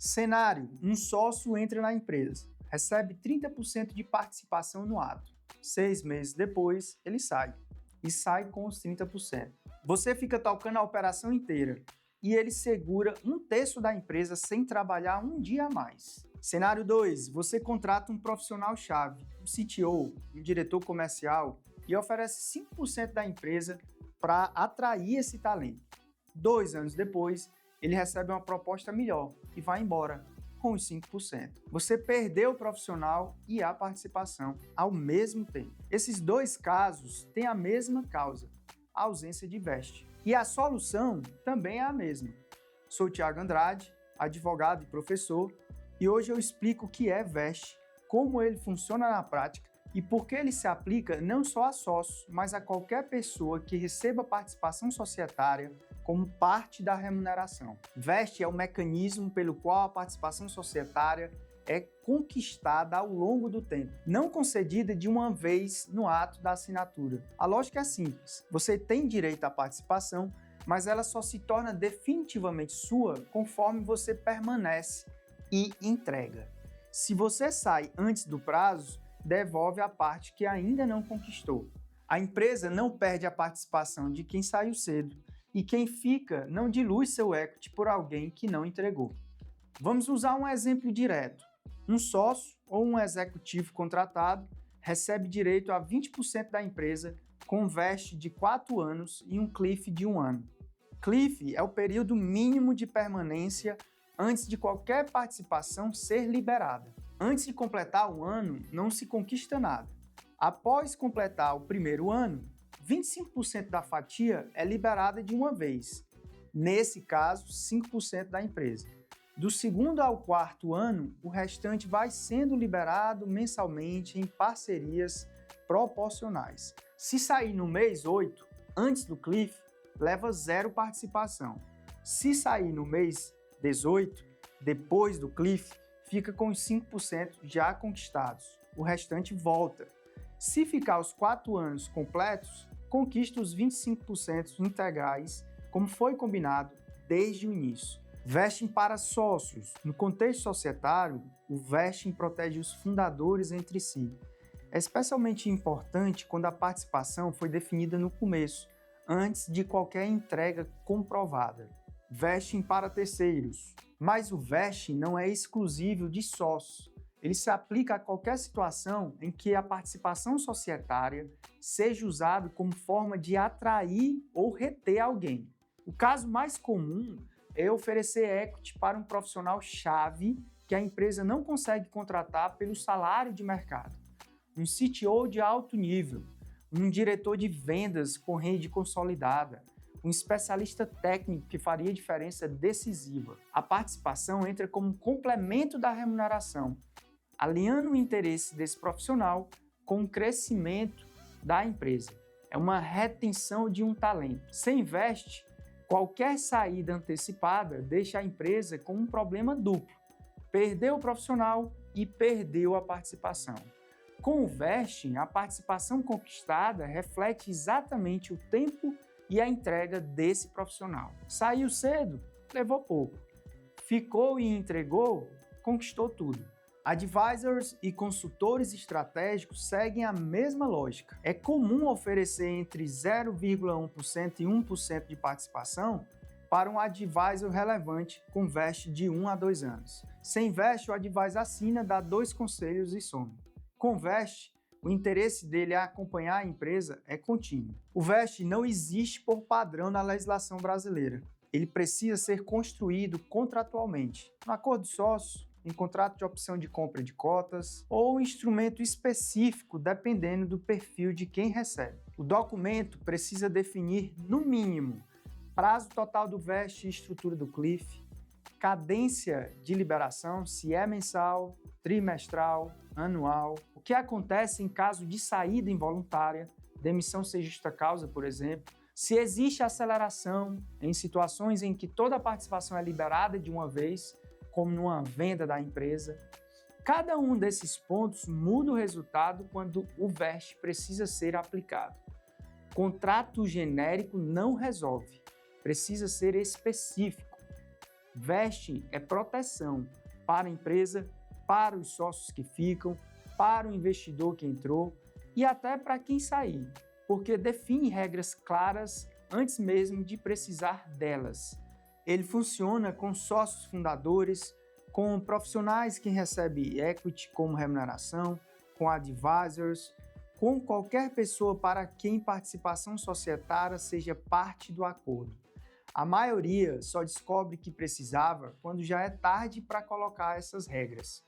Cenário: um sócio entra na empresa, recebe 30% de participação no ato. 6 meses depois, ele sai. E sai com os 30%. Você fica tocando a operação inteira e ele segura 1/3 da empresa sem trabalhar um dia a mais. Cenário 2. Você contrata um profissional-chave, um CTO, um diretor comercial, e oferece 5% da empresa para atrair esse talento. 2 anos depois, ele recebe uma proposta melhor e vai embora com os 5%. Você perdeu o profissional e a participação ao mesmo tempo. Esses dois casos têm a mesma causa, a ausência de veste. E a solução também é a mesma. Sou Thiago Andrade, advogado e professor, e hoje eu explico o que é veste, como ele funciona na prática e por que ele se aplica não só a sócios, mas a qualquer pessoa que receba participação societária como parte da remuneração. Veste é o mecanismo pelo qual a participação societária é conquistada ao longo do tempo, não concedida de uma vez no ato da assinatura. A lógica é simples: você tem direito à participação, mas ela só se torna definitivamente sua conforme você permanece e entrega. Se você sai antes do prazo, devolve a parte que ainda não conquistou. A empresa não perde a participação de quem saiu cedo e quem fica não dilui seu equity por alguém que não entregou. Vamos usar um exemplo direto. Um sócio ou um executivo contratado recebe direito a 20% da empresa com veste de 4 anos e um cliff de 1 ano. Cliff é o período mínimo de permanência antes de qualquer participação ser liberada. Antes de completar o ano, não se conquista nada. Após completar o primeiro ano, 25% da fatia é liberada de uma vez. Nesse caso, 5% da empresa. Do segundo ao quarto ano, o restante vai sendo liberado mensalmente em parcerias proporcionais. Se sair no mês 8, antes do cliff, leva 0 participação. Se sair no mês 18, depois do cliff, fica com os 5% já conquistados. O restante volta. Se ficar os 4 anos completos, conquista os 25% integrais, como foi combinado desde o início. Vesting para sócios. No contexto societário, o vesting protege os fundadores entre si. É especialmente importante quando a participação foi definida no começo, antes de qualquer entrega comprovada. Vesting para terceiros. Mas o vesting não é exclusivo de sócios. Ele se aplica a qualquer situação em que a participação societária seja usada como forma de atrair ou reter alguém. O caso mais comum é oferecer equity para um profissional-chave que a empresa não consegue contratar pelo salário de mercado. Um CTO de alto nível, um diretor de vendas com rede consolidada, um especialista técnico que faria diferença decisiva. A participação entra como complemento da remuneração, alinhando o interesse desse profissional com o crescimento da empresa. É uma retenção de um talento. Sem veste, qualquer saída antecipada deixa a empresa com um problema duplo. Perdeu o profissional e perdeu a participação. Com o vesting, a participação conquistada reflete exatamente o tempo e a entrega desse profissional. Saiu cedo, levou pouco. Ficou e entregou, conquistou tudo. Advisors e consultores estratégicos seguem a mesma lógica. É comum oferecer entre 0,1% e 1% de participação para um advisor relevante com veste de 1 a 2 anos. Sem veste, o advisor assina, dá 2 conselhos e some. Com veste, o interesse dele a acompanhar a empresa é contínuo. O veste não existe por padrão na legislação brasileira. Ele precisa ser construído contratualmente, no acordo de sócios, em contrato de opção de compra de cotas ou instrumento específico dependendo do perfil de quem recebe. O documento precisa definir, no mínimo, prazo total do veste e estrutura do cliff, cadência de liberação, se é mensal, trimestral, anual, o que acontece em caso de saída involuntária, demissão sem justa causa, por exemplo, se existe aceleração em situações em que toda a participação é liberada de uma vez, como numa venda da empresa. Cada um desses pontos muda o resultado quando o veste precisa ser aplicado. Contrato genérico não resolve, precisa ser específico. Vesting é proteção para a empresa, para os sócios que ficam, para o investidor que entrou e até para quem sair, porque define regras claras antes mesmo de precisar delas. Ele funciona com sócios fundadores, com profissionais que recebem equity como remuneração, com advisors, com qualquer pessoa para quem participação societária seja parte do acordo. A maioria só descobre que precisava quando já é tarde para colocar essas regras.